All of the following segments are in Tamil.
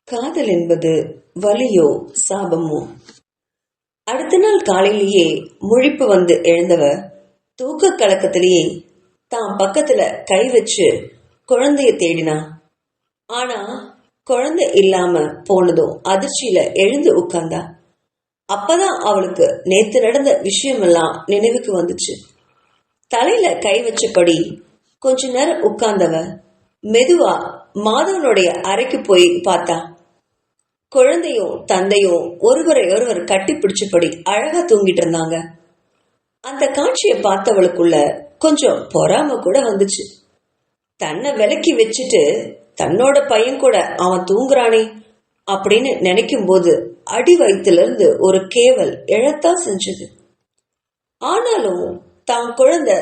காதல் என்பது வலியோ சாபமோ? அடுத்த நாள் காலையிலேயே முழிப்பு வந்து எழுந்தவ தூக்க கலக்கத்திலேயே தான் பக்கத்துல கை வச்சு குழந்தைய தேடினா. ஆனா குழந்தை இல்லாம போனதும் அதிர்ச்சியில எழுந்து உட்கார்ந்தா. அப்பதான் அவளுக்கு நேத்து நடந்த விஷயமெல்லாம் நினைவுக்கு வந்துச்சு. தலையில கை வச்சபடி கொஞ்ச நேரம் உட்கார்ந்தவ மெதுவா மாதவனுடைய அறைக்கு போய் பார்த்தா. குழந்தையும் தந்தையும் ஒருவரை ஒருவர் கட்டி பிடிச்சபடி அழகா தூங்கிட்டு இருந்தாங்க. அந்த காட்சியை பார்த்தவளுக்குள்ள கொஞ்சம் பொறாம கூட வந்துச்சு. தன்னை விலக்கி வச்சுட்டு தன்னோட பையன் கூட அவன் தூங்குறானே அப்படின்னு நினைக்கும் போது அடி வயிற்றுல இருந்து ஒரு கேவல் எழத்தான் செஞ்சது. ஆனாலும் தான் குழந்தை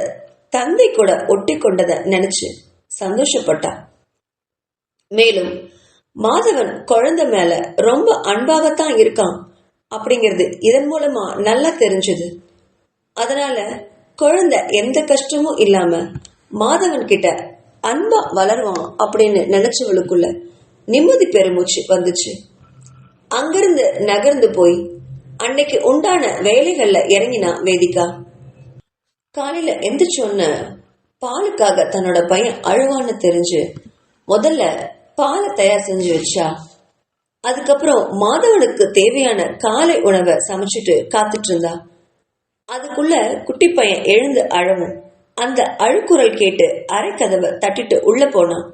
தந்தை கூட ஒட்டி கொண்டத நினைச்சு சந்தோஷப்பட்டா. மேலும் மாதவன் குழந்தை மேல ரொம்ப அன்பாகத்தான் இருக்கான் அப்படிங்கிறது இதன் மூலமா நல்லா தெரிஞ்சது. அதனால குழந்தை எந்த கஷ்டமும் இல்லாம மாதவன் கிட்ட அன்பா வளருவான் அப்படின்னு நினைச்சவளுக்குள்ள நிம்மதி பெருமூச்சு வந்துச்சு. அங்கிருந்து நகர்ந்து போய் அன்னைக்கு உண்டான வேலைகள்ல இறங்கினா வேதிகா. காலையில எந்திரிச்சோன்ன பாலுக்காக தன்னோட பையன் அழுவான்னு தெரிஞ்சு முதல்ல பாலை தயார் செஞ்சு வச்சா. அதுக்கப்புறம் மாதவனுக்கு தேவையான காலை உணவை சமைச்சிட்டு காத்துட்டு இருந்தா. அதுக்குள்ள குட்டி பையன் எழுந்து அழவும் அந்த அழுக்குரல் கேட்டு அரை கதவை தட்டிட்டு உள்ள போனான்.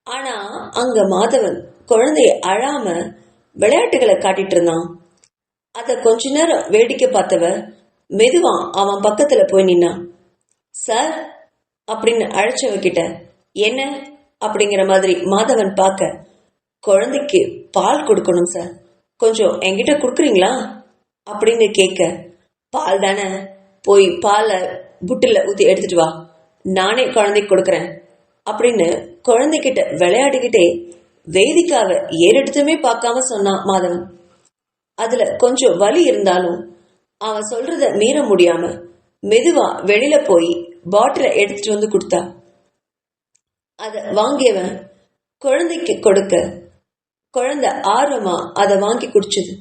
ஆனா அங்க மாதவன் குழந்தைய அழாம விளையாட்டுகளை காட்டிட்டு இருந்தான். அத கொஞ்ச நேரம் வேடிக்கை பார்த்தவ மெதுவா அவன் பக்கத்துல போய் நின்னான். சார் அப்படின்னு அழைச்சவகிட்ட என்ன அப்படிங்கிற மாதிரி மாதவன் பார்க்க, குழந்தைக்கு பால் கொடுக்கணும் சார், கொஞ்சம் என்கிட்ட கொடுக்குறீங்களா அப்படின்னு கேட்க, பால் தானே, போய் பாலை புட்டில ஊத்தி எடுத்துட்டு வா, நானே குழந்தைக்கு கொடுக்கறேன் அப்படின்னு குழந்தைகிட்ட விளையாடிக்கிட்டே வேதிக்காவை ஏறெடுத்துமே பார்க்காம சொன்னான் மாதவன். அதுல கொஞ்சம் வலி இருந்தாலும் அவன் சொல்றத மீற முடியாம மெதுவா வெளியில போய் பாட்டில எடுத்துட்டு வந்து கொடுத்தா. அத வாங்கியவன் குழந்தைக்கு கொடுக்க குழந்தை ஆர்வமா அதை வாங்கி குடிச்சது.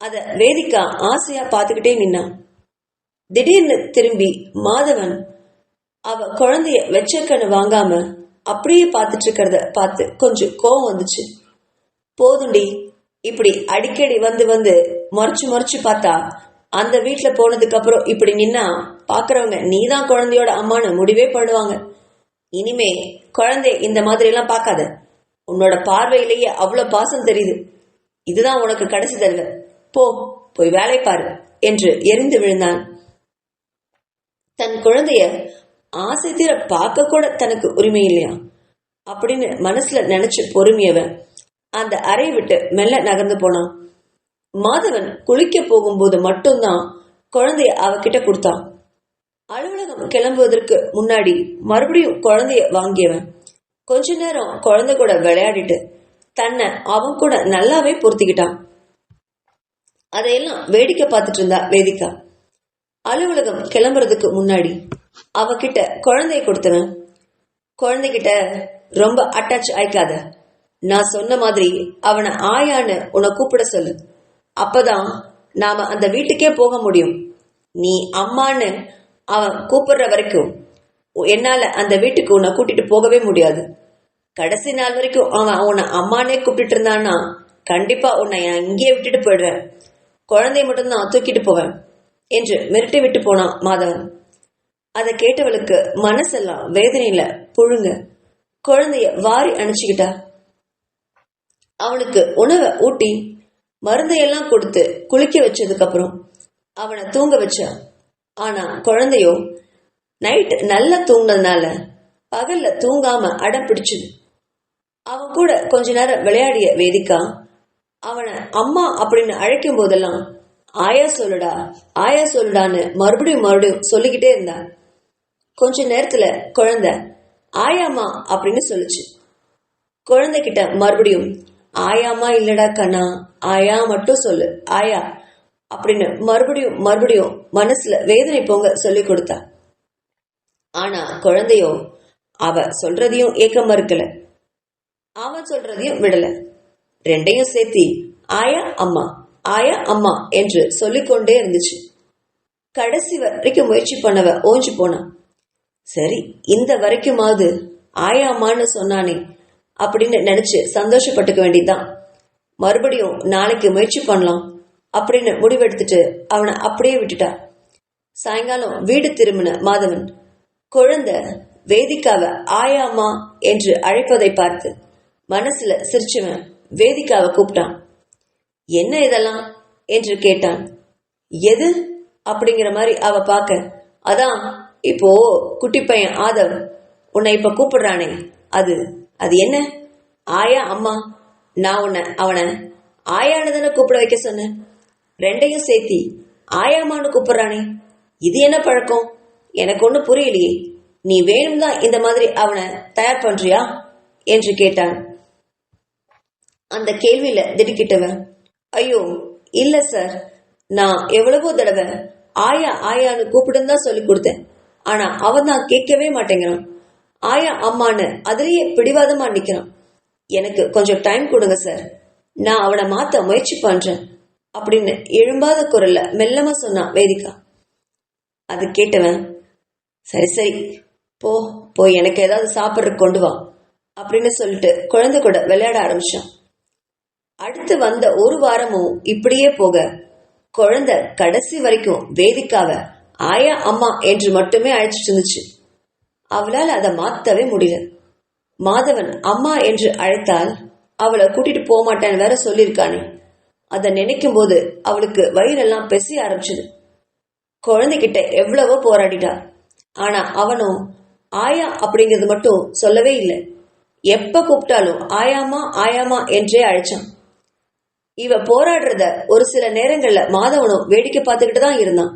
அத வேதிக்கா ஆசையா பார்த்துக்கிட்டே நின்னான். திடீர்னு திரும்பி மாதவன் அவ குழந்தைய வெச்சக்கன்னு வாங்காம அப்படியே பார்த்துட்டு இருக்கிறத பார்த்து கொஞ்சம் கோவம் வந்துச்சு. போதுண்டி, இப்படி அடிக்கடி வந்து வந்து முறைச்சு முறைச்சு பார்த்தா அந்த வீட்டுல போனதுக்கு அப்புறம் இப்படி நின்னா பாக்குறவங்க நீதான் குழந்தையோட அம்மானு முடிவே பண்ணுவாங்க. இனிமே குழந்தை இந்த மாதிரி எல்லாம் பார்க்காத, உன்னோட பார்வையிலேயே அவ்வளவு பாசம் தெரியுது, இதுதான் உனக்கு கடைசி தடவை, போய் வேலை பாரு என்று எரிந்து விழுந்தான். தன் குழந்தைய ஆசை தீர பார்க்க கூட தனக்கு உரிமை இல்லையா அப்படின்னு மனசுல நினைச்சு பொறுமையவன் அந்த அறையை விட்டு மெல்ல நகர்ந்து போனான். மாதவன் குளிக்க போகும்போது மட்டும்தான் குழந்தைய அவகிட்ட கொடுத்தான். அலுவலகம் கிளம்புவதற்கு முன்னாடி மறுபடியும் குழந்தைய வாங்கியவன் கொஞ்ச நேரம் குழந்தை கூட விளையாடிட்டு தன்னை அவன் கூட நல்லாவே பொருத்திக்கிட்டான். அதையெல்லாம் வேடிக்கை பார்த்துட்டு இருந்தா வேதிகா. அலுவலகம் கிளம்புறதுக்கு முன்னாடி அவகிட்ட குழந்தைய கொடுத்தவன், குழந்தைகிட்ட ரொம்ப அட்டாச் ஆயிக்காத, நான் சொன்ன மாதிரி அவனை ஆயான்னு உன்னை கூப்பிட சொல்லு, அப்பதான் நாம அந்த வீட்டுக்கே போக முடியும். நீ அம்மான்னு அவன் கூப்பிடுற வரைக்கும் என்னால அந்த வீட்டுக்கு உன்னை கூட்டிட்டு போகவே முடியாது. கடைசி நாள் வரைக்கும் அவன் உன்னை அம்மானே கூப்பிட்டு இருந்தான்னா கண்டிப்பா உன்னை இங்கேயே விட்டுட்டு போயிடுவேன், குழந்தைய மட்டும்தான் தூக்கிட்டு போவேன் என்று மிரட்டி விட்டு போனான் மாதவன். அதை கேட்டவளுக்கு மனசெல்லாம் வேதனையில புழுங்க குழந்தைய வாரி அணைச்சுக்கிட்டா. அவனுக்கு உணவை ஊட்டி மருந்தையெல்லாம் கொடுத்து குளிக்க வச்சதுக்கு அப்புறம் அவனை தூங்க வச்சா. ஆனா குழந்தையோ நைட் நல்லா தூங்கினதுனால பகல்ல தூங்காம அடம் பிடிச்சது. அவன் கூட கொஞ்ச நேரம் விளையாடிய வேதிக்கா அவனை அம்மா அப்படின்னு அழைக்கும் போதெல்லாம் ஆயா சொல்லுடா ஆயா சொல்லுடான்னு மறுபடியும் சொல்லிக்கிட்டே இருந்தா. கொஞ்ச நேரத்துல குழந்தை ஆயாமா அப்படின்னு சொல்லுச்சு. குழந்தைகிட்ட மறுபடியும் ஆயாமா இல்லடா கண்ணா, ஆயா மட்டும் சொல்லு, ஆயா அப்படின்னு மறுபடியும் மனசுல வேதனை போங்க சொல்லி கொடுத்தா. ஆனா குழந்தையோ அவ சொல்றதையும் ஏக்க மறுக்கல, அவன் சொல்றதையும் விடல. ரெண்டையும் சேர்த்தி ஆயா அம்மா ஆயா அம்மா என்று சொல்லிக்கொண்டே இருந்துச்சு. கடைசி வரைக்கும் முயற்சி பண்ணவ ஓஞ்சு போனான். சரி, இந்த வரைக்குமாவது ஆயா அம்மான்னு சொன்னானே அப்படின்னு நினைச்சு சந்தோஷப்பட்டுக்க வேண்டியதுதான். மறுபடியும் நாளைக்கு முயற்சி பண்ணலாம் அப்படின்னு முடிவெடுத்துட்டு அவனை அப்படியே விட்டுட்டா. சாயங்காலம் வீடு திரும்பின மாதவன் குழந்தை வேதிக்காவை ஆயாமா என்று அழைப்பதை பார்த்து மனசுல சிரிச்சவன் வேதிக்காவை கூப்பிட்டான். என்ன இதெல்லாம் என்று கேட்டான். எது அப்படிங்கிற மாதிரி அவ பார்க்க, அதான் இப்போ குட்டி பையன் ஆதவ் உன்னை இப்ப கூப்பிடுறானே, அது அது என்ன? ஆயா அம்மா. நான் உன்னை அவனை ஆயான்னு தானே கூப்பிட வைக்க சொன்னேன். ரெண்டையும் சேர்த்தி ஆயாமான்னு கூப்பிடுறானே, இது என்ன பழக்கம்? எனக்கு ஒண்ணு புரியலையே. நீ வேணும் தான் இந்த மாதிரி அவனை தயார் பண்றியா என்று கேட்டான். அந்த கேள்வியில திடுக்கிட்டவன், ஐயோ இல்ல சார், நான் எவ்வளவோ தடவை ஆயா ஆயான்னு கூப்பிடுன்னு தான் சொல்லி கொடுத்தேன். ஆனா அவன் தான் கேட்கவே மாட்டேங்கிறான். ஆயா அம்மான்னு அதுலயே பிடிவாதமா நிக்கிறான். எனக்கு கொஞ்சம் டைம் கொடுங்க சார், நான் அவனை மாத்த முயற்சி பண்றேன் அப்படின்னு எழும்பாத குரல்ல மெல்லமா சொன்னான் வேதிகா. அது கேட்டவன், சரி சரி போ போய் எனக்கு ஏதாவது சாப்பிட்றதுக்கு கொண்டு வா அப்படின்னு சொல்லிட்டு குழந்தை கூட விளையாட ஆரம்பிச்சான். அடுத்து வந்த ஒரு வாரமும் இப்படியே போக குழந்தை கடைசி வரைக்கும் வேதிக்காவை ஆயா அம்மா என்று மட்டுமே அழைச்சிட்டு இருந்துச்சு. அவளால் அதை மாத்தவே முடியல. மாதவன் அம்மா என்று அழைத்தால் அவளை கூட்டிட்டு போக மாட்டேன்னு வேற சொல்லியிருக்கானே, அதை நினைக்கும் போது அவளுக்கு வயிறெல்லாம் பெசிய ஆரம்பிச்சது. குழந்தைகிட்ட எவ்வளவோ போராடிட்டா. ஆனா அவனும் ஆயா அப்படிங்கிறது மட்டும் சொல்லவே இல்லை. எப்ப கூப்பிட்டாலும் ஆயாமா ஆயாமா என்றே அழைச்சான். இவ போராடுறத ஒரு சில நேரங்கள்ல மாதவனும் வேடிக்கை பார்த்துக்கிட்டு தான் இருந்தான்.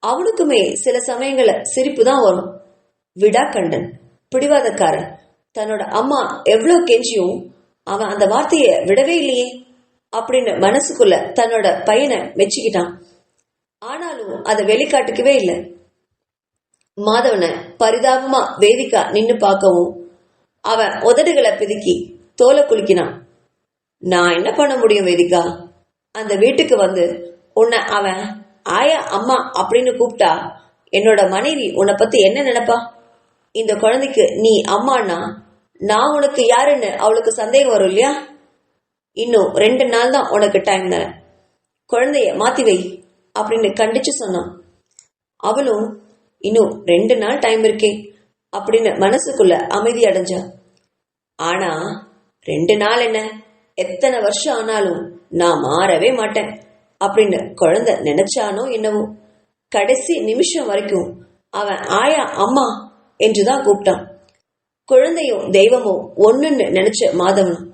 அவனுக்குமே சில சமயங்கள்ல சிரிப்பு தான் வரும். விடாக்கண்டன், பிடிவாதக்காரன், தன்னோட அம்மா எவ்வளவு கெஞ்சியும் அவன் அந்த வார்த்தைய விடவே இல்லையே அப்படின்னு மனசுக்குள்ள தன்னோட பையனை மெச்சிக்கிட்டான். ஆனாலும் அதை வெளிக்காட்டுக்கவே இல்லை. மாதவனை பரிதாபமா வேதிக்கா நின்னு பார்க்கவும் அவன் உதடுகளை பிதுக்கி தோலை குலுக்கினான். நான் என்ன பண்ண முடியும் வேதிக்கா? அந்த வீட்டுக்கு வந்து உன்னை அவன் ஆயா அம்மா அப்படின்னு கூப்பிட்டா என்னோட மனைவி உன்னை பத்தி என்ன நினைப்பா? இந்த குழந்தைக்கு நீ அம்மானா நான் உனக்கு யாருன்னு அவளுக்கு சந்தேகம் வரும் இல்லையா? இன்னும் 2 நாள் தான் உனக்கு டைம் தரேன், குழந்தைய மாத்தி வை அப்படின்னு கண்டிச்சு சொன்னான். அவளும் இன்னும் 2 நாள் டைம் இருக்கே அப்படின்னு மனசுக்குள்ள அமைதி அடைஞ்சா. ஆனா 2 நாள் என்ன, எத்தனை வருஷம் ஆனாலும் நான் மாறவே மாட்டேன் அப்படின்னு குழந்தை நினைச்சானோ என்னவோ, கடைசி நிமிஷம் வரைக்கும் அவன் ஆயா அம்மா என்றுதான் கூப்பிட்டான். குழந்தையும் தெய்வமும் ஒண்ணுன்னு நினைச்ச மாதவனும்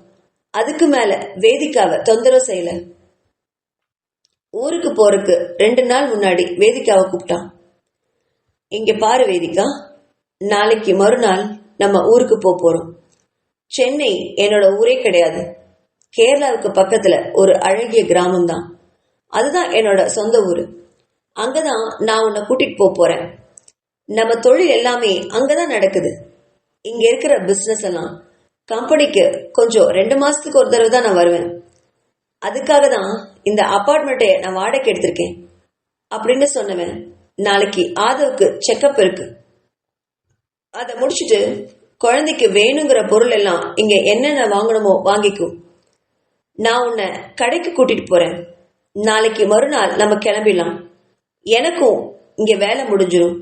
அதுக்கு மேல வேதிக்காவை தொந்தரவு செய்யல. ஊருக்கு போறதுக்கு 2 நாள் முன்னாடி வேதிக்காவை கூப்பிட்டான். இங்க பாரு வேதிகா, நாளைக்கு மறுநாள் நம்ம ஊருக்கு போறோம். சென்னை என்னோட ஊரே கிடையாது. கேரளாவுக்கு பக்கத்துல ஒரு அழகிய கிராமம் தான். அதுதான் என்னோட சொந்த ஊரு. அங்கதான் நான் உன்னை கூட்டிட்டு போறேன். நம்ம தொழில் எல்லாமே அங்கதான் நடக்குது. இங்க இருக்கிற பிசினஸ் எல்லாம் கம்பெனிக்கு கொஞ்சம் 2 மாசத்துக்கு ஒரு தடவை தான் நான் வருவேன். அதுக்காக தான் இந்த அபார்ட்மெண்ட்டை நான் வாடகை எடுத்திருக்கேன் அப்படின்னு சொன்னவன், நாளைக்கு ஆதவுக்கு செக்கப் இருக்கு, அதை முடிச்சுட்டு குழந்தைக்கு வேணுங்கிற பொருள் எல்லாம் இங்க என்னென்ன வாங்கணுமோ வாங்கிக்கும். நான் உன்னை கடைக்கு கூட்டிட்டு போறேன். நாளைக்கு மறுநாள் நம்ம கிளம்பிடலாம். எனக்கும் இங்க வேலை முடிஞ்சிடும்.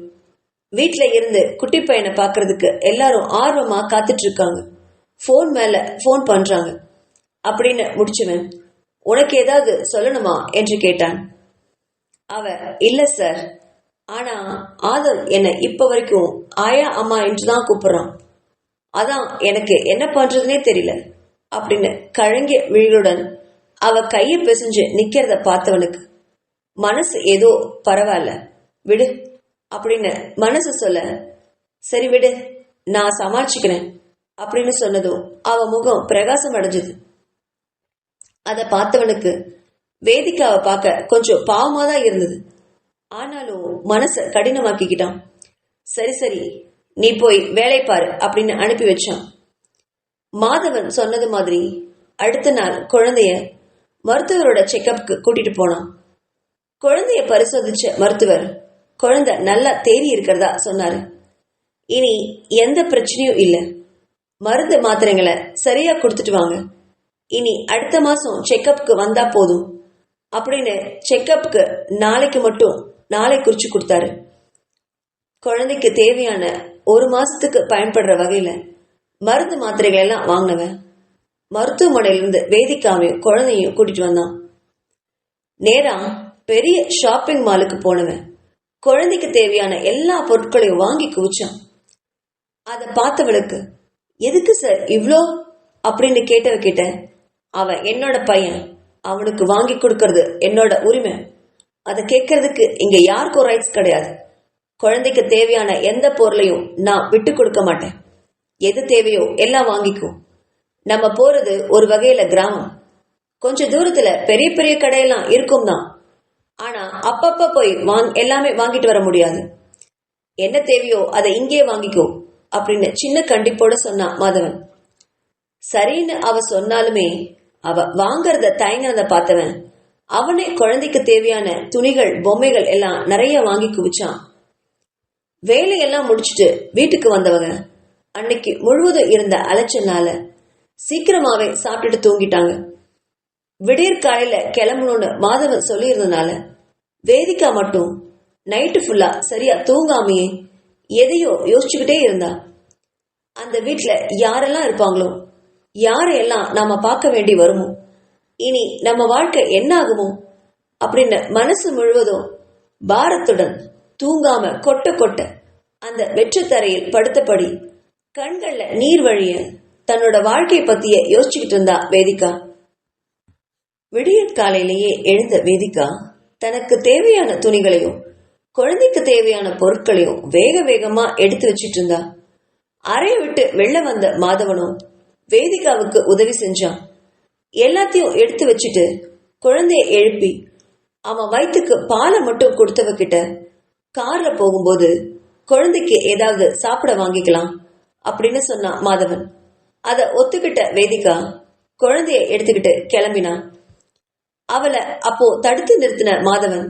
வீட்டுல இருந்து குட்டி பையனை பாக்குறதுக்கு எல்லாரும் ஆர்வமா காத்துட்டு இருக்காங்க. போன் மேல போன் பண்றாங்க அப்படின்னு முடிச்சவன், உனக்கு ஏதாவது சொல்லணுமா என்று கேட்டான். அவ, இல்ல சார், ஆனா ஆதவ் என்னை இப்ப வரைக்கும் ஆயா அம்மா என்றுதான் கூப்பிடுறான். அதான் எனக்கு என்ன பண்றதுனே தெரியல அப்படின்னு கழங்கிய விழிகளுடன் அவ கையை பிசைஞ்சு நிக்கிறத பார்த்தவனுக்கு மனசு ஏதோ பரவாயில்ல விடு அப்படின்னு மனசு சொல்ல, சரி விடு நான் சமாளிச்சுக்கிறேன் அப்படின்னு சொன்னதும் அவ முகம் பிரகாசம் அடைஞ்சது. அதை பார்த்தவனுக்கு வேதிக்காவை பார்க்க கொஞ்சம் பாவமா தான் இருந்தது. ஆனாலும் மனச கடினமாக்கிக்கிட்டான். சரி சரி நீ போய் வேலை பாரு அப்படின்னு அனுப்பி வச்சான். மாதவன் சொன்னது மாதிரி அடுத்த நாள் குழந்தைய மருத்துவரோட செக்கப்புக்கு கூட்டிட்டு போனான். குழந்தைய பரிசோதிச்ச மருத்துவர் குழந்தை நல்லா தேறி இருக்கிறதா சொன்னாரு. இனி எந்த பிரச்சனையும் இல்லை, மருந்து மாத்திரைங்களை சரியா கொடுத்துட்டு வாங்க, இனி அடுத்த மாசம் செக்கப்புக்கு வந்தா போதும் அப்படின்னு செக்கப்புக்கு நாளைக்கு மட்டும் நாளை குறிச்சு கொடுத்தாரு. குழந்தைக்கு தேவையான ஒரு மாசத்துக்கு பயன்படுற வகையில மருந்து மாத்திரைகள் எல்லாம் வாங்கினவன் மருத்துவமனையிலிருந்து வேதிக்காவையும் குழந்தையும் கூட்டிட்டு வந்தான். நேரா பெரிய ஷாப்பிங் மாலுக்கு போனவன் குழந்தைக்கு தேவையான எல்லா பொருட்களையும் வாங்கி குவிச்சான். அதை பார்த்தவளுக்கு எதுக்கு சார் இவ்ளோ அப்படின்னு கேட்டவ அவன் என்னோட பையன், அவனுக்கு வாங்கி கொடுக்கறது என்னோட உரிமை, அதை கேட்கறதுக்கு இங்க யாருக்கும் ரைட்ஸ் கிடையாது. குழந்தைக்கு தேவையான எந்த பொருளையும் நான் விட்டு கொடுக்க மாட்டேன், எது தேவையோ எல்லாம் வாங்கிக்கும். நம்ம போறது ஒரு வகையில கிராமம், கொஞ்ச தூரத்துல பெரிய பெரிய கடையெல்லாம் இருக்கும் தான், ஆனா அப்பப்ப போய் எல்லாமே வாங்கிட்டு வர முடியாது. என்ன தேவையோ அதை இங்கே வாங்கிக்கோ அப்படின்னு சின்ன கண்டிப்போட சொன்னான் மாதவன். சரின்னு அவ சொன்னாலுமே அவ வாங்கறத தயங்கினத பார்த்தவன் அவனே குழந்தைக்கு தேவையான துணிகள் பொம்மைகள் எல்லாம் நிறைய வாங்கி குவிச்சான். வேலையெல்லாம் முடிச்சுட்டு வீட்டுக்கு வந்தவங்க அன்னைக்கு முழுவதும் இருந்த அலைச்சல்னால சீக்கிரமாவே சாப்பிட்டுட்டு தூங்கிட்டாங்க. விடியற் காலையில கிளம்பணும்னு மாதவன் சொல்லி இருந்தனால வேதிகா மட்டும் நைட்டு ஃபுல்லா சரியா தூங்காமையே எதையோ யோசிச்சுக்கிட்டே இருந்தா. அந்த வீட்டுல யாரெல்லாம் இருப்பாங்களோ, யாரையெல்லாம் நாம பார்க்க வேண்டி வருமோ, இனி நம்ம வாழ்க்கை என்ன ஆகுமோ அப்படின்னு மனசு முழுவதும் பாரத்துடன் தூங்காம கொட்ட கொட்ட அந்த வெற்றுத்தரையில் படுத்தபடி கண்கள்ல நீர் வழிய தன்னோட வாழ்க்கை பத்திய யோசிச்சுக்கிட்டு இருந்தா வேதிகா. விடியற் காலையிலேயே எழுந்த வேதிகா தனக்கு தேவையான துணிகளையும் குழந்தைக்கு தேவையான பொருட்களையும் வேக வேகமா எடுத்து வச்சிட்டு இருந்தா. அறையை விட்டு வெளில வந்த மாதவனும் வேதிகாவுக்கு உதவி செஞ்சான். எல்லாத்தையும் எடுத்து வச்சுட்டு குழந்தைய எழுப்பி அவன் வயிற்றுக்கு பாலை மட்டும் கொடுத்தவகிட்ட கார்ல போகும்போது குழந்தைக்கு ஏதாவது சாப்பிட வாங்கிக்கலாம் அப்படின்னு சொன்னான் மாதவன். அதை ஒத்துக்கிட்ட வேதிகா குழந்தைய எடுத்துக்கிட்டு கிளம்பினான். அவளை அப்போ தடுத்து நிறுத்தின மாதவன்,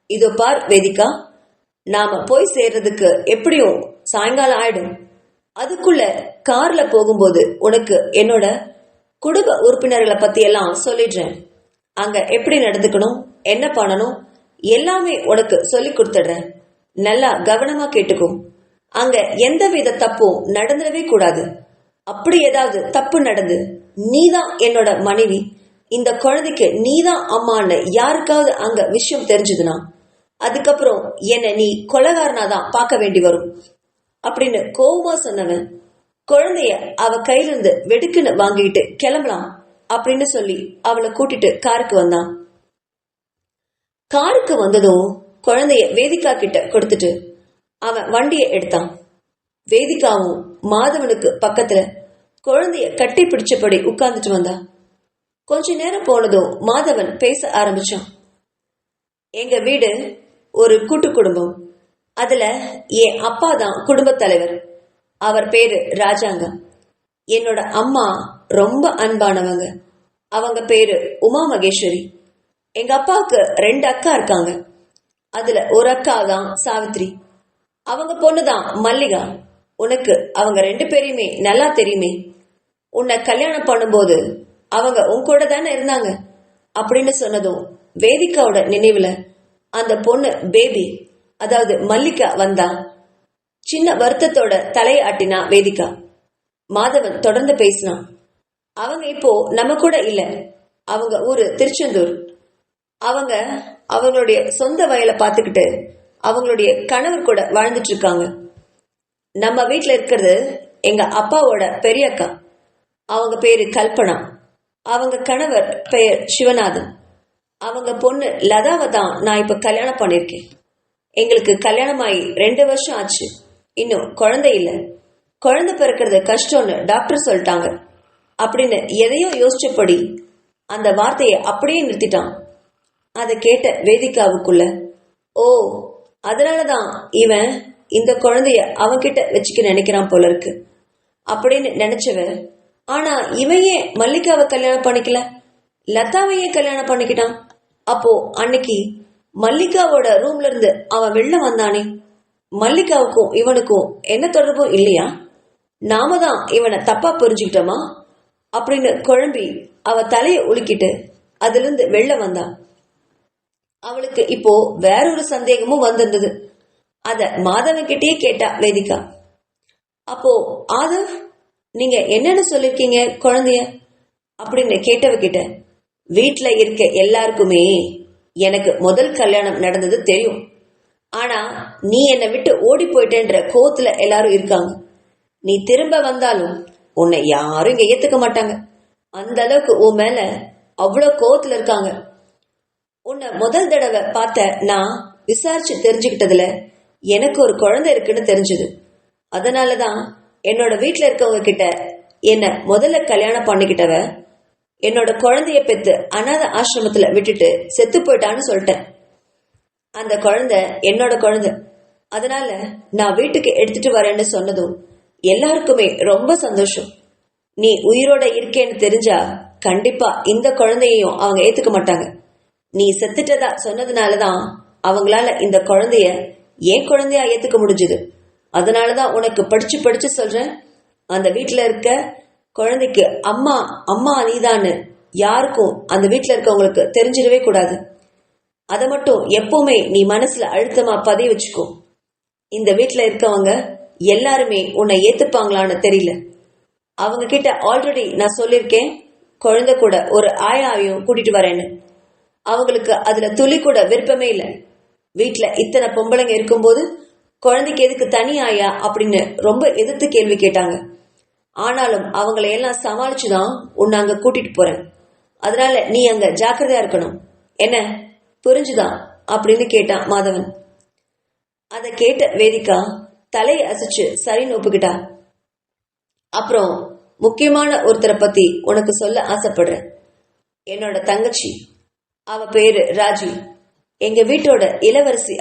இதோ பார் வேதிகா, நாம போய் சேர்றதுக்கு எப்படியும் சாயங்காலம் ஆயிடும். அதுக்குள்ள கார்ல போகும்போது உனக்கு என்னோட குடும்ப உறுப்பினர்களை பத்தி எல்லாம் சொல்லிடுறேன். அங்க எப்படி நடந்துக்கணும், என்ன பண்ணணும் எல்லாமே உனக்கு சொல்லி கொடுத்துடுறேன். நல்லா கவனமா கேட்டுக்கும். அங்க எந்தவித தப்பும் நடந்துடவே கூடாது. அப்படி ஏதாவது தப்பு நடந்து நீதான் என்னோட மனைவி, இந்த குழந்தைக்கு நீதான் அம்மான்னு யாருக்காவது அங்க விஷயம் தெரிஞ்சதுன்னா அதுக்கப்புறம் என்ன நீ கொலைகாரனாதான் பார்க்க வேண்டி வரும் அப்படின்னு கோவமா சொன்னவன் குழந்தைய அவ கையிலிருந்து வெடுக்குன்னு வாங்கிட்டு கிளம்பலாம் அப்படின்னு சொல்லி அவளை கூட்டிட்டு காருக்கு வந்தான். காருக்கு வந்ததும் குழந்தைய வேதிகா கிட்ட கொடுத்துட்டு அவன் வண்டியை எடுத்தான். வேதிகாவும் மாதவனுக்கு பக்கத்துல குழந்தைய கட்டி பிடிச்சபடி உட்கார்ந்துட்டு வந்தா. கொஞ்ச நேரம் போனதும் மாதவன் பேச ஆரம்பிச்சான். எங்க வீடு ஒரு கூட்டு குடும்பம். அதுல என் அப்பா தான் குடும்ப தலைவர். அவர் பேரு ராஜாங்கம். என்னோட அம்மா ரொம்ப அன்பானவங்க. அவங்க பேரு உமா மகேஸ்வரி. எங்க அப்பாவுக்கு 2 அக்கா இருக்காங்க. அதுல ஒரு அக்கா தான் சாவித்ரி. அவங்க பொண்ணுதான் மல்லிகா. உனக்கு அவங்க 2 பேரையுமே நல்லா தெரியுமே. உன்னை கல்யாணம் பண்ணும்போது அவங்க உன் கூட தானே இருந்தாங்க அப்படின்னு சொன்னதும் வேதிகாவோட நினைவுல அந்த பொண்ணு பேபி, அதாவது மல்லிகா வந்தா. சின்ன வருத்தத்தோட தலையை ஆட்டினா வேதிகா. மாதவன் தொடர்ந்து பேசினான். அவங்க இப்போ நம்ம கூட இல்ல. அவங்க ஊரு திருச்செந்தூர். அவங்க அவங்களுடைய சொந்த வயலை பார்த்துக்கிட்டு அவங்களுடைய கணவர் கூட வாழ்ந்துட்டு இருக்காங்க. நம்ம வீட்டுல இருக்கிறது எங்க அப்பாவோட பெரிய அக்கா. அவங்க பேரு கல்பனா. அவங்க கணவர் பெயர் சிவநாதன். அவங்க பொண்ணு லதாவை தான் நான் இப்ப கல்யாணம் பண்ணிருக்கேன். எங்களுக்கு கல்யாணமாயி 2 வருஷம் ஆச்சு. இன்னும் குழந்தை இல்லை. குழந்தை பிறக்கிறது கஷ்டம்னு டாக்டர் சொல்லிட்டாங்க அப்படின்னு எதையோ யோசிச்சபடி அந்த வார்த்தையை அப்படியே நிறுத்திட்டான். அதை கேட்ட வேதிகாவுக்குள்ள, ஓ அதனாலதான் இவன் இந்த குழந்தைய அவன்கிட்ட வச்சுக்க நினைக்கிறான் போல இருக்கு அப்படின்னு நினைச்சவ ஆனா இவையே மல்லிகாவை கல்யாணம் பண்ணிக்கல, லதாவையே கல்யாணம் பண்ணிக்கிட்டான். அப்போ அன்னைக்கு மல்லிகாவோட ரூம்ல இருந்து அவன் வெளில வந்தானே, மல்லிகாவுக்கும் இவனுக்கும் என்ன தொடர்பும் இல்லையா? நாம தான் இவனை தப்பா புரிஞ்சுக்கிட்டோமா அப்படின்னு குழம்பி அவ தலைய உலுக்கிட்டு அதுல இருந்து வெளில வந்தான். அவளுக்கு இப்போ வேறொரு சந்தேகமும் வந்திருந்தது. அத மாதவன் கிட்டயே கேட்டா வேதிகா. அப்போ ஆதவ், நீங்க என்னன்னு சொல்லிருக்கீங்க குழந்தைய அப்படின்னு கேட்டவகிட்ட, வீட்டுல இருக்க எல்லாருக்குமே எனக்கு முதல் கல்யாணம் நடந்தது தெரியும். ஆனா நீ என்னை விட்டு ஓடி போயிட்டேன்ற கோத்துல எல்லாரும் இருக்காங்க. நீ திரும்ப வந்தாலும் உன்னை யாரும் இங்க ஏத்துக்க மாட்டாங்க. அந்த அளவுக்கு உன் மேல அவ்வளவு கோவத்துல இருக்காங்க. உன்னை முதல் தடவை பார்த்த நான் விசாரிச்சு தெரிஞ்சுக்கிட்டதுல எனக்கு ஒரு குழந்தை இருக்குன்னு தெரிஞ்சது. அதனாலதான் என்னோட வீட்டுல இருக்கவங்க கிட்ட என்ன முதல்ல கல்யாணம் பண்ணிக்கிட்டவ என்னோட குழந்தைய பெத்து அனாதை ஆசிரமத்துல விட்டுட்டு செத்து போயிட்டான்னு சொல்லிட்டேன். அந்த குழந்தை என்னோட குழந்தை. அதனால நான் வீட்டுக்கு எடுத்துட்டு வரேன்னு சொன்னதும் எல்லாருக்குமே ரொம்ப சந்தோஷம். நீ உயிரோட இருக்கேன்னு தெரிஞ்சா கண்டிப்பா இந்த குழந்தையையும் அவங்க ஏத்துக்க மாட்டாங்க. நீ செத்துட்டதா சொன்னதுனாலதான் அவங்களால இந்த குழந்தைய ஏன் குழந்தையா ஏத்துக்க முடிஞ்சது. அதனாலதான் உனக்கு படிச்சு படிச்சு சொல்றேன், அந்த வீட்டுல இருக்க குழந்தைக்கு அம்மா அம்மா நீதான்னு யாருக்கும் அந்த வீட்டுல இருக்கவங்களுக்கு தெரிஞ்சிடவே கூடாது. அதை மட்டும் எப்பவுமே நீ மனசுல அழுத்தமா பதிய வச்சுக்கோ. இந்த வீட்டுல இருக்கவங்க எல்லாருமே உன்னை ஏத்துப்பாங்களான்னு தெரியல. அவங்க கிட்ட ஆல்ரெடி நான் சொல்லியிருக்கேன், குழந்தை கூட ஒரு ஆயாவையும் கூட்டிட்டு வரேன்னு. அவங்களுக்கு அதுல துளி கூட விருப்பமே இல்லை. வீட்டுல இத்தனை பொம்பளைங்க இருக்கும்போது குழந்தைக்கு எதுக்கு தனி ஆயா அப்படின்னு ரொம்ப எதிர்த்து கேள்வி கேட்டாங்க. ஆனாலும் அவங்களை எல்லாம் சமாளிச்சுதான் உன்னை அங்க கூட்டிட்டு போறேன். அதனால நீ அங்க ஜாக்கிரதையா இருக்கணும். என்ன புரிஞ்சுதான் அப்படின்னு கேட்டான் மாதவன். அதை கேட்ட வேதிகா தலையை அசைச்சு சரின்னு ஒப்புக்கிட்டா. அப்புறம் முக்கியமான ஒருத்தரை பத்தி உனக்கு சொல்ல ஆசைப்படுறேன். என்னோட தங்கச்சி, அவ பேரு ராஜி. எங்க வீட்டோட இளவரசி.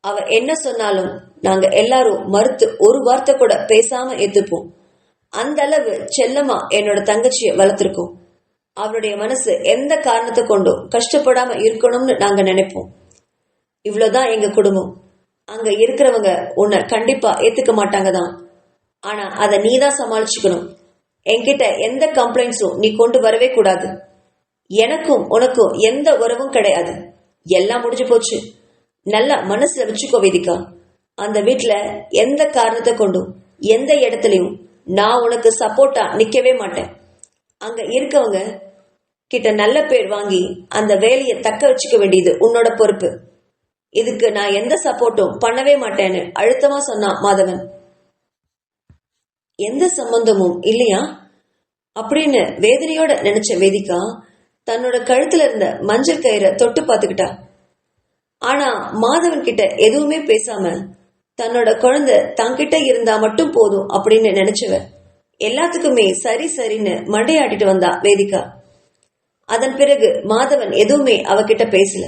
அவ என்ன சொன்னாலும் நாங்க எல்லாரும் மறுத்து ஒரு வார்த்தை கூட பேசாம ஏத்துப்போம். அந்த அளவு செல்லமா என்னோட தங்கச்சிய வளர்த்திருக்கோம். அவளுடைய மனசு எந்த காரணத்தை கொண்டும் கஷ்டப்படாம இருக்கணும்னு நாங்க நினைப்போம். இவ்வளவுதான் எங்க குடும்பம். அங்க இருக்கிறவங்க உன்னை கண்டிப்பா ஏத்துக்க மாட்டாங்க தான். ஆனா அதை நீதான் சமாளிச்சுக்கணும். என்கிட்ட எந்த கம்ப்ளைண்ட்ஸும் நீ கொண்டு வரவே கூடாது. எனக்கும் உனக்கும் எந்த உறவும் கிடையாது. எல்லாம் முடிஞ்சு போச்சு. நல்லா மனசுல வச்சுக்கோ வேதிகா. அந்த வீட்டுல எந்த காரணத்தை கொண்டும் எந்த இடத்துலயும் நான் உனக்கு சப்போர்ட்டா நிக்கவே மாட்டேன். அங்க இருக்கவங்க கிட்ட நல்ல பேர் வாங்கி அந்த வேலையை தக்க வச்சுக்க வேண்டியது உன்னோட பொறுப்பு. இதுக்கு நான் எந்த சப்போர்ட்டும் பண்ணவே மாட்டேன்னு அழுத்தமா சொன்னான் மாதவன். எந்த சம்பந்தமும் இல்லையா அப்படின்னு வேதனையோட நினைச்ச வேதிகா தன்னோட கழுத்துல இருந்த மஞ்சள் கயிறை தொட்டு பார்த்துக்கிட்டா. ஆனா மாதவன் கிட்ட எதுவுமே பேசாம தன்னோட குழந்தை தங்கிட்ட இருந்தா மட்டும் போதும் அப்படின்னு நினைச்சவ எல்லாத்துக்குமே சரி சரின்னு மண்டையாட்டிட்டு வந்தா வேதிகா. அதன் பிறகு மாதவன் எதுவுமே அவகிட்ட பேசல.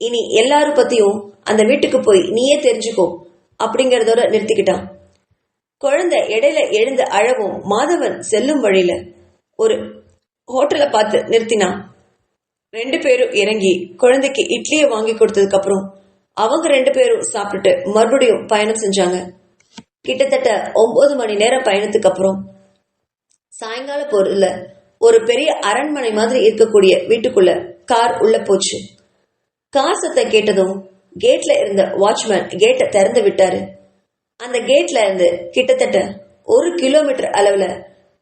இனி எல்லாரும் பத்தியும் அந்த வீட்டுக்கு போய் நீயே தெரிஞ்சுக்கோ அப்படிங்கறதோட நிறுத்திக்கிட்டான். குழந்தை இடையில எழுந்து அழவும் மாதவன் செல்லும் வழியில ஒரு ஹோட்டலை பார்த்து நிறுத்தினான். 2 பேரும் இறங்கி குழந்தைக்கு இட்லியை வாங்கி கொடுத்ததுக்கு அப்புறம் அவங்க 2 பேரும் சாப்பிட்டுட்டு மறுபடியும் பயணம் செஞ்சாங்க. கிட்டத்தட்ட 9 மணி நேரம் பயணத்துக்கு அப்புறம் சாயங்கால பொருள்ல ஒரு பெரிய அரண்மனை மாதிரி இருக்கக்கூடிய வீட்டுக்குள்ள கார் உள்ள போச்சு. கார் சத்தம் கேட்டதும் கேட்ல இருந்த வாட்ச்மேன் கேட்டை திறந்து விட்டாரு. அந்த கேட்ல இருந்து கிட்டத்தட்ட 1 கிலோமீட்டர் அளவுல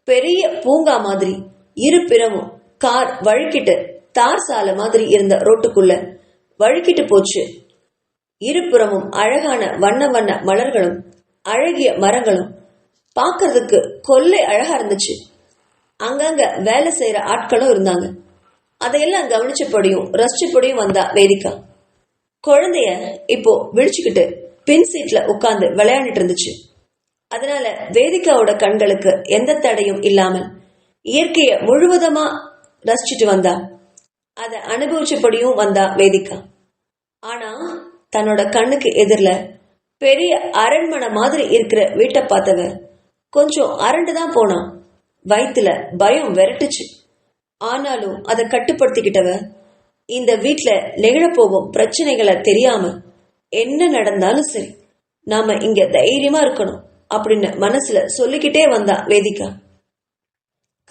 பெரிய பூங்கா மாதிரி இருபிறமும் கார் வழுக்கிட்டு தார் சாலை மாதிரி இருந்த ரோட்டுக்குள்ள வழுக்கிட்டு போச்சு. இருபுறமும் அழகான வண்ண வண்ண மலர்களும் அழகிய மரங்களும் பார்க்கறதுக்கு கொள்ளை அழகா இருந்துச்சு. அங்கங்க வேலை செய்யற ஆட்களும் இருந்தாங்க. அதையெல்லாம் கவனிச்சபடியும் ரசிச்சபடியும் வந்தா வேதிகா. குழந்தைய இப்போ விழிச்சுக்கிட்டு பின் சீட்ல உட்கார்ந்து விளையாண்டுட்டு இருந்துச்சு. அதனால வேதிகாவோட கண்களுக்கு எந்த தடையும் இல்லாமல் இயற்கைய முழுவதுமா ரசிச்சுட்டு வந்தா. அதை அனுபவிச்சபடியும் வந்தா வேதிகா. ஆனா தன்னோட கண்ணுக்கு எதிரில பெரிய அரண்மனை மாதிரி இருக்கிற வீட்டை பார்த்தவ கொஞ்சம் அரண்டுதான் போனான். வயித்துல பயம் விரட்டுச்சு. ஆனாலும் அதை கட்டுப்படுத்திக்கிட்டவ இந்த வீட்டுல நெகிழ போகும் பிரச்சனைகளை தெரியாம என்ன நடந்தாலும் சரி நாம இங்க தைரியமா இருக்கணும் அப்படின்னு மனசுல சொல்லிக்கிட்டே வந்தா வேதிகா.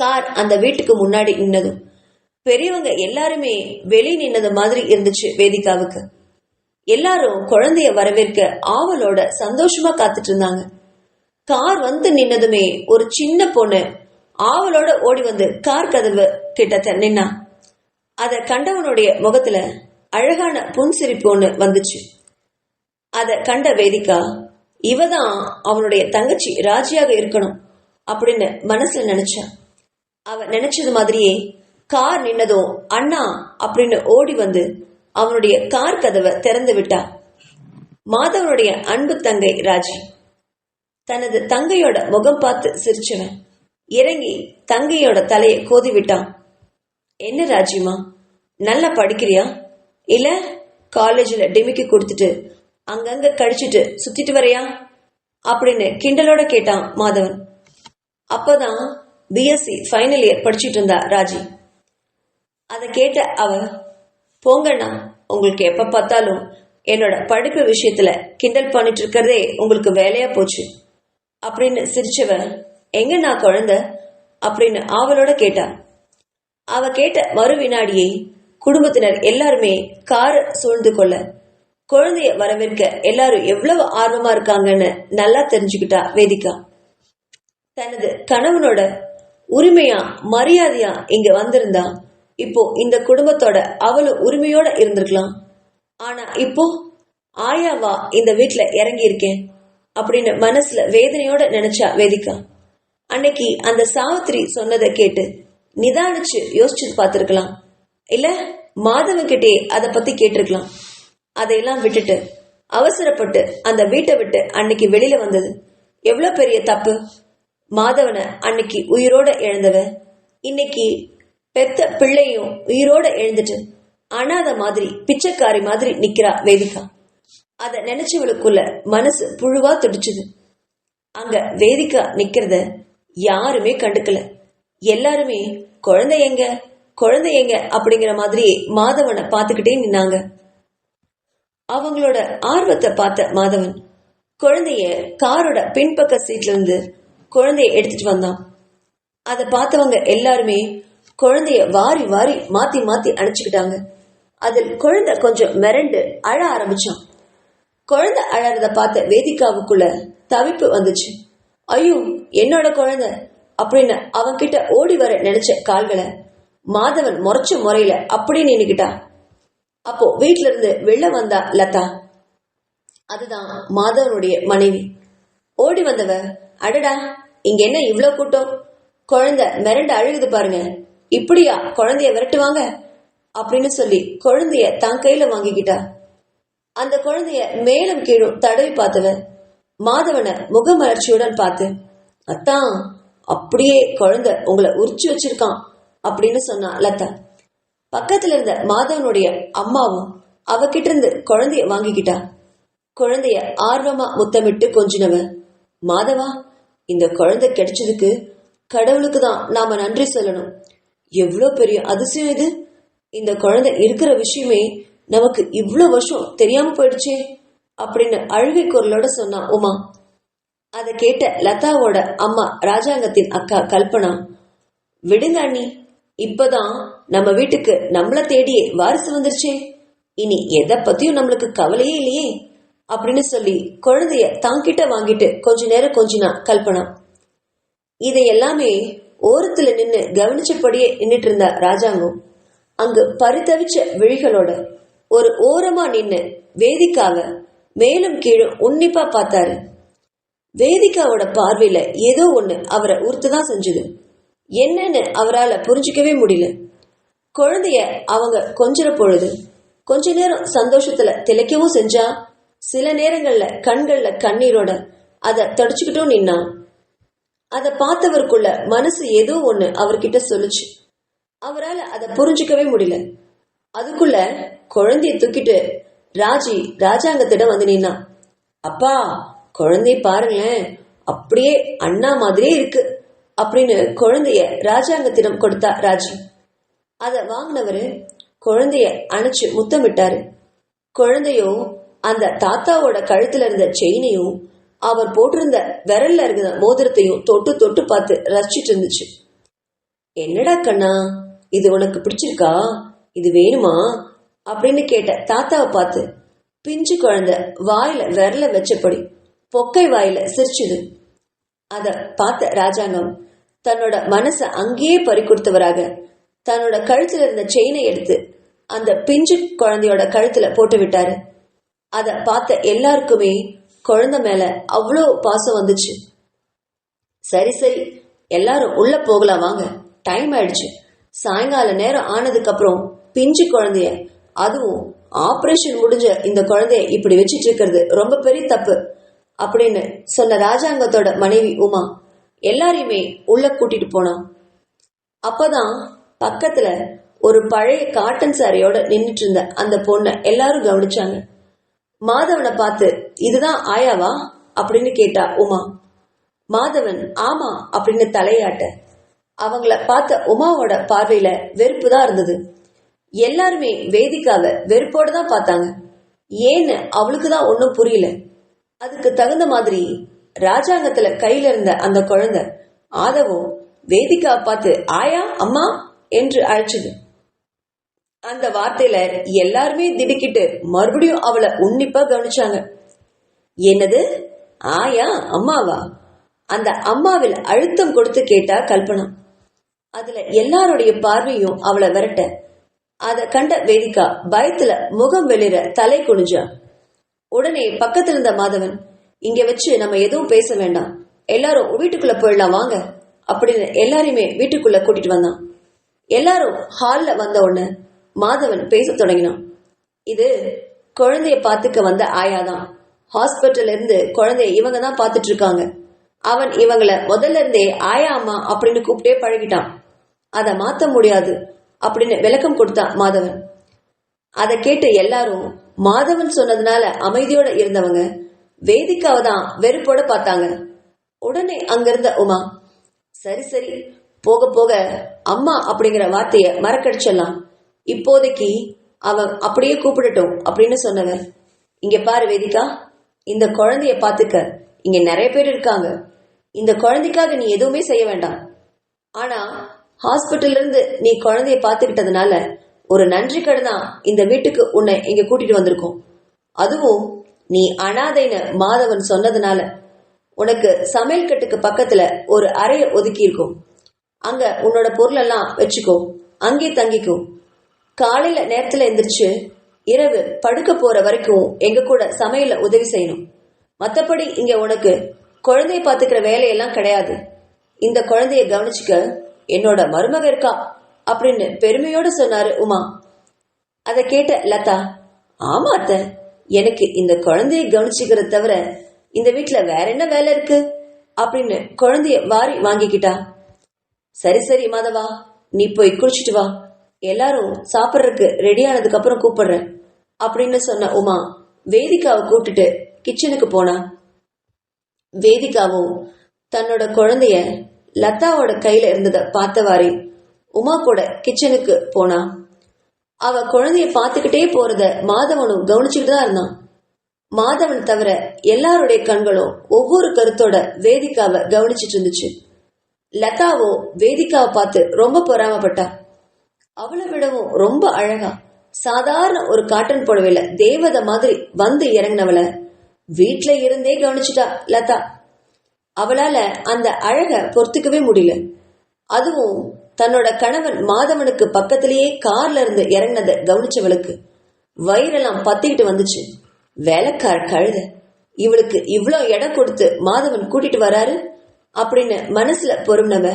கார் அந்த வீட்டுக்கு முன்னாடி நின்னதும் பெரியவங்க எல்லாருமே வெளியே நின்னது மாதிரி இருந்துச்சு வேதிகாவுக்கு. எல்லாரும் குழந்தைய வரவேற்க ஆவலோட சந்தோஷமா காத்துட்டு இருந்தாங்க. கார் வந்து நின்னதுமே ஒரு சின்ன பொண்ணு ஆவலோட ஓடி வந்து கார் கதவு கிட்ட நின்னா. அத கண்டவனுடைய முகத்துல அழகான புன்சிரிப்பு ஒண்ணு வந்துச்சு. அத கண்ட வேதிகா இவதான் அவனுடைய தங்கச்சி ராஜியாக இருக்கணும் அப்படின்னு மனசுல நினைச்சா. அவ நினைச்சது மாதிரியே கார் நின்னதும் அண்ணா அப்படின்னு ஓடி வந்து அவனுடைய கார் கதவை திறந்து விட்டா. மாதவனுடைய அன்பு தங்கை ராஜி. தனது தங்கையோட முகம் பார்த்து சிரிச்சவன் இறங்கி தங்கையோட தலையை கோதி விட்டான். என்ன ராஜிமா, நல்லா படிக்கிறியா இல்ல காலேஜ்ல டிமிக்கி கொடுத்துட்டு அங்கங்க கடிச்சிட்டு சுத்திட்டு வரையா அப்படின்னு கிண்டலோட கேட்டான் மாதவன். அப்பதான் பிஎஸ்சி ஃபைனல் இயர் படிச்சுட்டு இருந்தா ராஜி. அதை கேட்ட அவ, போங்கண்ணா, உங்களுக்கு எப்ப பார்த்தாலும் என்னோட படிப்பு விஷயத்துல கிண்டல் பண்ணிட்டு இருக்கிறதே உங்களுக்கு வேலையா போச்சு அப்படின்னு சிரிச்சவ, எங்க நான் குழந்தை அப்படின்னு ஆவலோட கேட்டா. அவ கேட்ட மறு வினாடியே குடும்பத்தினர் எல்லாருமே கார சூழ்ந்து கொள்ள குழந்தைய வரவேற்க எல்லாரும் எவ்வளவு ஆர்வமா இருக்காங்கன்னு நல்லா தெரிஞ்சுக்கிட்டா வேதிகா. தனது கணவனோட உரிமையா மரியாதையா இங்க வந்திருந்தா இப்போ இந்த குடும்பத்தோட அவளும் உரிமையோட இருந்திருக்கலாம். ஆனா இப்போ ஆயாவா இந்த வீட்டுல இறங்கி இருக்கேன் அப்படின்னு மனசுல வேதனையோட நினைச்சா வேதிகா. அன்னைக்கு அந்த சாவித்திரி சொன்னதை கேட்டு நிதானிச்சு யோசிச்சு பார்த்திருக்கலாம். இல்ல மாதவன் கிட்டே அதை பத்தி கேட்டிருக்கலாம். அதையெல்லாம் விட்டுட்டு அவசரப்பட்டு அந்த வீட்டை விட்டு அன்னைக்கு வெளியில வந்தது எவ்வளவு பெரிய தப்பு. மாதவனை அன்னைக்கு உயிரோட இழந்தவ இன்னைக்கு பெத்த பிள்ளையும் உயிரோட எழுந்துட்டு அனாத மாதிரி பிச்சைக்காரி மாதிரி நிக்கிறா வேதிகா. அத நினைச்சவளுக்குள்ள மனசு புழுவா துடிச்சுது. அங்க வேதிகா நிக்கிறத யாருமே கண்டுக்கல. எல்லாருமே குழந்தை எங்க குழந்தை எங்க அப்படிங்கிற மாதிரி மாதவனை பார்த்துக்கிட்டே நின்னாங்க. அவங்களோட ஆர்வத்தை பார்த்த மாதவன் குழந்தைய காரோட பின்பக்க சீட்ல இருந்து குழந்தைய எடுத்துட்டு வந்தான். அதை பார்த்தவங்க எல்லாருமே குழந்தைய வாரி வாரி மாத்தி மாத்தி அணைச்சுக்கிட்டாங்க. அதில் குழந்தை கொஞ்சம் மிரண்டு அழ ஆரம்பிச்சான். குழந்தை அழறத பார்த்த வேதிகாவுக்குள்ள தவிப்பு வந்துச்சு. ஐயோ, என்னோட குழந்தை அப்படின்னு அவன்கிட்ட ஓடி வர நினைச்ச கால்களை மாதவன் முறைச்ச முறையில அப்படி நின்னுக்கிட்டா. அப்போ வீட்டுல இருந்து வெளில வந்தா லதா. அதுதான் மாதவனுடைய மனைவி. ஓடி வந்தவ, அடடா, இங்க என்ன இவ்வளவு கூட்டம், குழந்தை மிரண்டு அழுகுது பாருங்க, இப்படியா குழந்தைய விரட்டுவாங்க அப்படின்னு சொல்லி குழந்தைய தன் கையில வாங்கிக்கிட்டா. அந்த குழந்தைய மேலும் கீழும் தடவி பார்த்தவ மாதவனை முகமலர்ச்சியுடன் பார்த்து, அத்தான், அப்படியே குழந்தை உங்களை உரிச்சு வச்சிருக்கான் அப்படின்னு சொன்னா லதா. பக்கத்துல இருந்த மாதவனுடைய அம்மாவும் அவகிட்ட இருந்து குழந்தைய வாங்கிக்கிட்டா. குழந்தைய ஆர்வமா முத்தமிட்டு கொஞ்சினவ, மாதவா, இந்த குழந்தை கிடைச்சதுக்கு கடவுளுக்கு தான் நாம நன்றி சொல்லணும். எவ்வளவு பெரிய அதிசயம் இது. இந்த குழந்தை இருக்கிற விஷயமே நமக்கு இவ்வளவு வருஷம் தெரியாம போயிடுச்சே அப்படின்னு அழுகை குரலோட சொன்னா உமா. அதை கேட்ட லதாவோட அம்மா ராஜாங்கத்தின் அக்கா கல்பனா, விடுங்க அண்ணி, இப்பதான் நம்ம வீட்டுக்கு நம்மள தேடியே வாரிசு வந்துருச்சே, இனி எதை பத்தியும் நம்மளுக்கு கவலையே இல்லையே அப்படின்னு சொல்லி குழந்தைய தாங்கிட்ட வாங்கிட்டு கொஞ்ச நேரம் கொஞ்சினா கல்பனா. இதை எல்லாமே ஓரத்துல நின்னு கவனிச்சபடியே நின்னுட்டு இருந்த ராஜாங்கம் அங்கு பரிதவிச்ச விழிகளோட ஒரு ஓரமா நின்னு வேதிகாவை மேலும் கீழும் உன்னிப்பா பார்த்தாரு. வேதிகாவோட பார்வையில ஏதோ ஒண்ணு அவரை உறுத்துதான் செஞ்சது. என்னன்னு அவரால் புரிஞ்சிக்கவே முடியல. குழந்தைய அவங்க கொஞ்சிற பொழுது கொஞ்ச நேரம் சந்தோஷத்துல திளைக்கவும் செஞ்சா, சில நேரங்கள்ல கண்கள்ல கண்ணீரோட அதை தடிச்சுக்கிட்டும் நின்னா. அதை பார்த்தவருக்குள்ள மனசு ஏதோ ஒண்ணு அவர்கிட்ட சொல்லுச்சு. அவரால் அதை புரிஞ்சிக்கவே முடியல. அதுக்குள்ள குழந்தைய தூக்கிட்டு ராஜி ராஜாங்கத்திடம் வந்து நின்னா. அப்பா, குழந்தைய பாருங்களேன், அப்படியே அண்ணா மாதிரியே இருக்கு அப்படின்னு குழந்தைய ராஜாங்கத்திடம் கொடுத்தா ராஜி. அத வாங்கினவரு குழந்தைய அணைச்சு முத்தமிட்டாரு. குழந்தையோ அந்த தாத்தாவோட கழுத்துல இருந்த செயினையும் அவர் போட்டிருந்த விரல்ல இருந்த மோதிரத்தையும் தொட்டு தொட்டு பார்த்து ரசிச்சிட்டு இருந்துச்சு. என்னடா கண்ணா, இது உனக்கு பிடிச்சிருக்கா, இது வேணுமா அப்படின்னு கேட்ட தாத்தாவை பார்த்து பிஞ்சு குழந்தை வாயில விரல வச்சபடி பொக்கை வாயில சிரிச்சுது. அத பார்த்த ராஜாங்கம் தன்னோட மனச அங்கேயே பறி கொடுத்தவராக தன்னோட கழுத்துல இருந்த செயினை எடுத்து அந்த பிஞ்சு குழந்தையோட கழுத்துல போட்டு விட்டாரு. அத பார்த்த எல்லாருக்குமே குழந்தை மேல அவ்வளோ பாசம் வந்துச்சு. சரி சரி, எல்லாரும் உள்ள போகலாம் வாங்க, டைம் ஆயிடுச்சு. சாயங்கால நேரம் ஆனதுக்கு அப்புறம் பிஞ்சு குழந்தைய, அதுவும் ஆபரேஷன் முடிஞ்ச இந்த குழந்தைய இப்படி வச்சிட்டு இருக்கிறது ரொம்ப பெரிய தப்பு அப்படின்னு சொன்ன ராஜாங்கத்தோட மனைவி உமா எல்லாரையுமே உள்ள கூட்டிட்டு போனா. அப்பதான் பக்கத்துல ஒரு பழைய காட்டன் சாரியோட நின்றுட்டு இருந்த அந்த பொண்ணை எல்லாரும் கவனிச்சாங்க. மாதவனை பார்த்து இதுதான் ஆயாவா அப்படின்னு கேட்டா உமா. மாதவன் ஆமா அப்படின்னு தலையாட்ட அவங்கள பார்த்த உமாவோட பார்வையில வெறுப்பு தான் இருந்தது. எல்லாருமே வேதிக்காவை வெறுப்போடு தான் பார்த்தாங்க. ஏன்னு அவளுக்கு தான் ஒன்னும் புரியல. அதுக்கு தகுந்த மாதிரி ராஜாங்கத்துல கையில இருந்த அந்த குழந்தை ஆதவோ வேதிக்காவை பார்த்து ஆயா அம்மா என்று அழைச்சது. அந்த வார்த்தையில எல்லாருமே திடுக்கிட்டு மறுபடியும் அவளை உன்னிப்பா கவனிச்சாங்க. என்னது, ஆயா அம்மாவா? அந்த அம்மாவில் அழுத்தம் கொடுத்து கேட்டா கல்பனா. அதுல எல்லாருடைய பார்வையும் அவளை விரட்ட அத கண்ட வேதிகா பயத்துல முகம் வெளிர தலை குனிஞ்சா. உடனே பக்கத்துல இருந்த மாதவன் இங்க வச்சு நம்ம எதுவும் பேச வேண்டாம், எல்லாரும் வீட்டுக்குள்ள போயிடலாம் வாங்க அப்படின்னு எல்லாரையுமே வீட்டுக்குள்ள கூட்டிட்டு வந்தான். எல்லாரும் ஹால்ல வந்த உடனே மாதவன் பேச தொடங்கினான். இது குழந்தைய பாத்துக்க வந்த ஆயாதான். ஹாஸ்பிட்டல்ல இருந்து குழந்தைய இவங்க தான் பாத்துட்டு இருக்காங்க. அவன் இவங்கள முதல்ல இருந்தே ஆயா அம்மா அப்படின்னு கூப்பிட்டே பழகிட்டான். அதை மாத்த முடியாது அப்படின்னு விளக்கம் கொடுத்தான் மாதவன். அதை கேட்டு எல்லாரும் மாதவன் சொன்னதுனால அமைதியோட இருந்தவங்க வேதிக்காவை தான் வெறுப்போட பார்த்தாங்க. உடனே அங்கிருந்த உமா சரி சரி, போக போக அம்மா அப்படிங்கிற வார்த்தைய மறக்கடிச்சிடலாம், இப்போதைக்கு அவன் அப்படியே கூப்பிடட்டும் அப்படின்னு சொன்னவன். இங்க பாரு வேதிகா, இந்த குழந்தைய பாத்துக்க இங்க நிறைய பேர் இருக்காங்க. இந்த குழந்தைக்காக நீ எதுவுமே செய்ய வேண்டாம். ஆனா ஹாஸ்பிட்டல்ல இருந்து நீ குழந்தைய பாத்துக்கிட்டதுனால ஒரு நன்றி கடனா இந்த வீட்டுக்கு உன்னை இங்க கூட்டிட்டு வந்திருக்கோம். அதுவும் நீ அனாதைன்னு மாதவன் சொன்னதுனால உனக்கு சமையல் கட்டுக்கு பக்கத்துல ஒரு அறைய ஒதுக்கி இருக்கும். அங்க உன்னோட பொருள் எல்லாம் வச்சுக்கோ, அங்கே தங்கிக்கோ. காலையில நேரத்துல எந்திரிச்சு இரவு படுக்க போற வரைக்கும் எங்க கூட சமையல உதவி செய்யணும். மத்தபடி இங்க உனக்கு குழந்தைய பாத்துக்கிற வேலையெல்லாம் கிடையாது. இந்த குழந்தைய கவனிச்சுக்க என்னோட மருமக இருக்கா அப்படின்னு பெருமையோட சொன்னாரு உமா. அதை கேட்ட லதா ஆமா அத்த, எனக்கு இந்த குழந்தைய கவனிச்சுக்கிறத தவிர இந்த வீட்டுல வேற என்ன வேலை இருக்கு அப்படின்னு குழந்தைய வாரி வாங்கிக்கிட்டா. சரி சரி மாதவா, நீ போய் குளிச்சுட்டு வா, எல்லாரும் சாப்பிட்றதுக்கு ரெடி ஆனதுக்கு அப்புறம் கூப்பிடுறேன் அப்படின்னு சொன்ன உமா வேதிகாவை கூப்பிட்டுட்டு கிச்சனுக்கு போனா. வேதிகாவும் தன்னோட குழந்தைய லதாவோட கையில இருந்தத பார்த்தவாறே உமா கூட கிச்சனுக்கு போனா. அவ குழந்தைய பார்த்துக்கிட்டே போறத மாதவனும் கவனிச்சுட்டு தான் இருந்தான். மாதவன் தவிர எல்லாருடைய கண்களும் ஒவ்வொரு கருத்தோட வேதிகாவை கவனிச்சிட்டு இருந்துச்சு. லதாவோ வேதிகாவை பார்த்து ரொம்ப பொறாமப்பட்டா. அவளை விடவும் ரொம்ப அழகா சாதாரண ஒரு காட்டன் புடவையில தேவதை மாதிரி வந்து இறங்கினவளை வீட்டுல இருந்தே கவனிச்சுட்டா லதா. அவளால அந்த அழக பொறுத்துக்கவே முடியல. அதுவும் தன்னோட கணவன் மாதவனுக்கு பக்கத்திலேயே கார்ல இருந்து இறங்கினதை கவனிச்சவளுக்கு வயிறெல்லாம் பத்திக்கிட்டு வந்துச்சு. வேலைக்கார கழுத, இவளுக்கு இவ்வளோ இடம் கொடுத்து மாதவன் கூட்டிட்டு வராரு அப்படின்னு மனசுல பொறும்னவ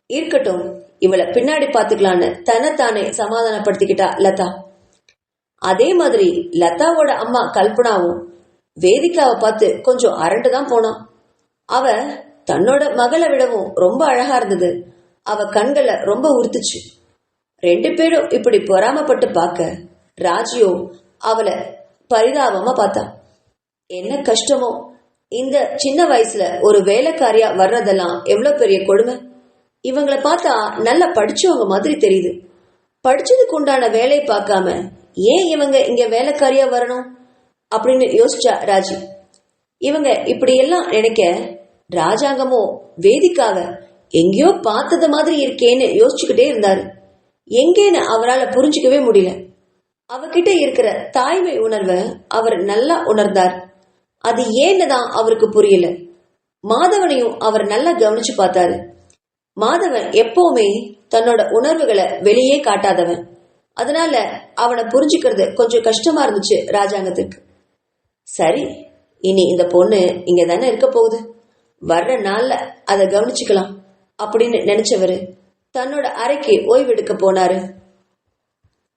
இருக்கட்டும், இவளை பின்னாடி பாத்துக்கலான்னு தன்னைத்தானே சமாதானப்படுத்திக்கிட்டா லதா. அதே மாதிரி லதாவோட அம்மா கல்பனாவும் வேதிகாவை பார்த்து கொஞ்சம் அரண்டுதான் போனான். அவ தன்னோட மகளை விடவும் ரொம்ப அழகா இருந்தது. அவ கண்களை ரொம்ப உறுத்துச்சு. ரெண்டு பேரும் இப்படி பொறாமப்பட்டு பார்க்க ராஜியோ அவளை பரிதாபமா பார்த்தா. என்ன கஷ்டமோ, இந்த சின்ன வயசுல ஒரு வேலைக்காரியா வர்றதெல்லாம் எவ்வளவு பெரிய கொடுமை. இவங்களை பார்த்தா நல்லா படிச்சவங்க மாதிரி தெரியுது. படிச்சதுக்கு உண்டான வேலையை பார்க்காம ஏன் இவங்க இங்க வேலைக்காரியா வரணும் அப்படின்னு யோசிச்சா ராஜி. இவங்க இப்படி எல்லாம் நினைக்க ராஜாங்கமோ வேதிக்காக எங்கேயோ பார்த்தது மாதிரி இருக்கேன்னு யோசிச்சுக்கிட்டே இருந்தாரு. எங்கேன்னு அவரால் புரிஞ்சுக்கவே முடியல. அவகிட்ட இருக்கிற தாய்மை உணர்வை அவர் நல்லா உணர்ந்தார். அது ஏன்னு தான் அவருக்கு புரியல. மாதவனையும் அவர் நல்லா கவனிச்சு பார்த்தாரு. மாதவன் எப்பவுமே தன்னோட உணர்வுகளை வெளியே காட்டாதவன். அதனால அவனை புரிஞ்சுக்கிறது கொஞ்சம் கஷ்டமா இருந்துச்சு ராஜாங்கத்துக்கு. சரி, இனி இந்த பொண்ணு இங்க தானே இருக்க போகுது, வர்ற நாள்ல அதை கவனிச்சுக்கலாம் அப்படின்னு நினைச்சவரு தன்னோட அறைக்கு ஓய்வெடுக்க போனாரு.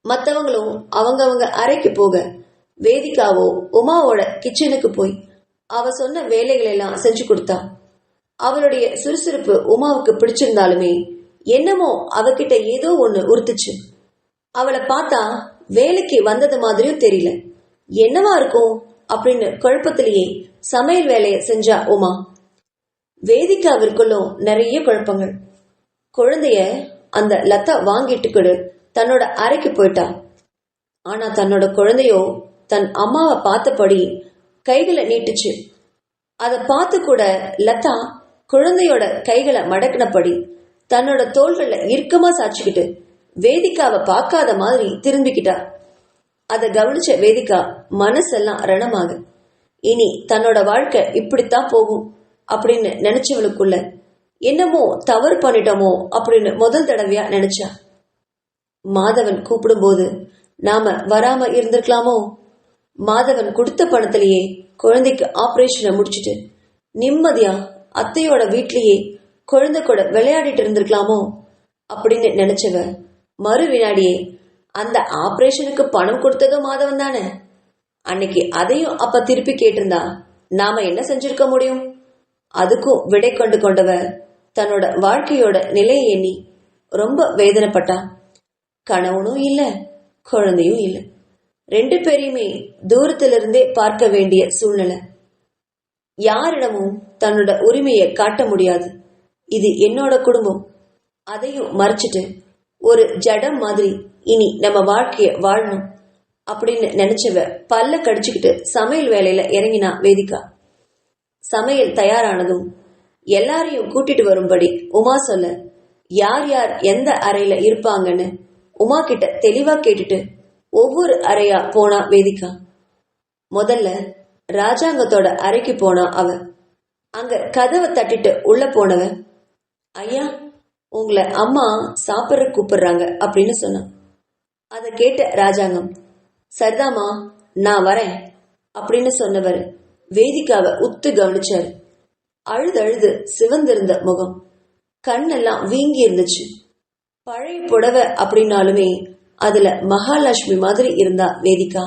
மற்றவங்களும் அவங்கவங்க அறைக்கு போக வேதிகாவோ உமாவோட கிச்சனுக்கு போய் அவ சொன்ன வேலைகள் எல்லாம் செஞ்சு கொடுத்தா. அவளுடைய சுறுசுறுப்பு உமாவுக்கு பிடிச்சிருந்தாலுமே என்னமோ அவகிட்ட ஏதோ ஒண்ணு உறுத்துச்சு. அவளை பார்த்தா வேலைக்கு வந்தது மாதிரியும் தெரியல. என்னவா இருக்கும் அப்படின்னு குழப்பத்திலேயே சமையல் வேலையை செஞ்சா உமா. வேதிகாவிற்குள்ளும் நிறைய குழப்பங்கள். குழந்தைய அந்த லதா வாங்கிட்டுக்கிடு தன்னோட அறைக்கு போயிட்டா. ஆனா தன்னோட குழந்தையோ தன் அம்மாவை பார்த்தபடி கைகளை நீட்டுச்சு. அதை பார்த்து கூட லதா குழந்தையோட கைகளை மடக்கினபடி தன்னோட தோள்களை இறுக்கமா சாச்சுக்கிட்டு வேதிகாவை பார்க்காத மாதிரி திரும்பிக்கிட்டா. அதை கவனிச்ச வேதிகா மனசெல்லாம் ரணமாக இனி தன்னோட வாழ்க்கை இப்படித்தான் போகும் அப்படின்னு நினைச்சவளுக்குள்ள என்னமோ தவறு பண்ணிட்டோமோ அப்படின்னு முதல் தடவையா நினைச்சா. மாதவன் கூப்பிடும்போது நாம வராம இருந்திருக்கலாமோ? மாதவன் கொடுத்த பணத்திலேயே குழந்தைக்கு ஆபரேஷனை முடிச்சுட்டு நிம்மதியா அத்தையோட வீட்லயே குழந்தை கூட விளையாடிட்டு இருந்திருக்கலாமோ அப்படின்னு நினைச்சவ மறு வினாடியே அந்த ஆபரேஷனுக்கு பணம் கொடுத்ததும் மாதவன் தானே. அன்னைக்கு அதையும் அப்ப திருப்பி கேட்டிருந்தா நாம என்ன செஞ்சிருக்க முடியும்? அதுக்கும் விடை கொண்டு கொண்டவ தன்னோட வாழ்க்கையோட நிலையை எண்ணி ரொம்ப வேதனைப்பட்டா. கணவனும் இல்ல, குழந்தையும் இல்ல, ரெண்டு பேரையுமே தூரத்திலிருந்தே பார்க்க வேண்டிய சூழ்நிலை. யாரிடமும் தன்னோட உரிமையை காட்ட முடியாது. இது என்னோட குடும்பம், அதையும் மறைச்சிட்டு ஒரு ஜடம் மாதிரி இனி நம்ம வாழ்க்கைய வாழணும் அப்படின்னு நினைச்சவ பல்ல கடிச்சுக்கிட்டு சமையல் வேலையில இறங்கினா வேதிகா. சமையல் தயாரானதும் எல்லாரையும் கூட்டிட்டு வரும்படி உமா சொல்ல யார் யார் எந்த அறையில இருப்பாங்கன்னு உமா கிட்ட தெளிவா கேட்டுட்டு ஒவ்வொரு அறையா போனா வேதிகா. முதல்ல ராஜாங்கத்தோட அறைக்கு போனா அவ. அங்க கதவை தட்டிட்டு உள்ள போனவ, ஐயா உங்களை அம்மா சாப்பிட்ற கூப்பிடுறாங்க அப்படின்னு சொன்னான். அதை கேட்ட ராஜாங்கம், சரிதாமா நான் வரேன் அப்படின்னு சொன்னவர் வேதிகாவை உத்து கவனிச்சாரு. அழுது சிவந்திருந்த முகம், கண்ணெல்லாம் வீங்கி இருந்துச்சு. பழைய புடவை அப்படின்னாலுமே அதுல மகாலட்சுமி மாதிரி இருந்தா வேதிகா.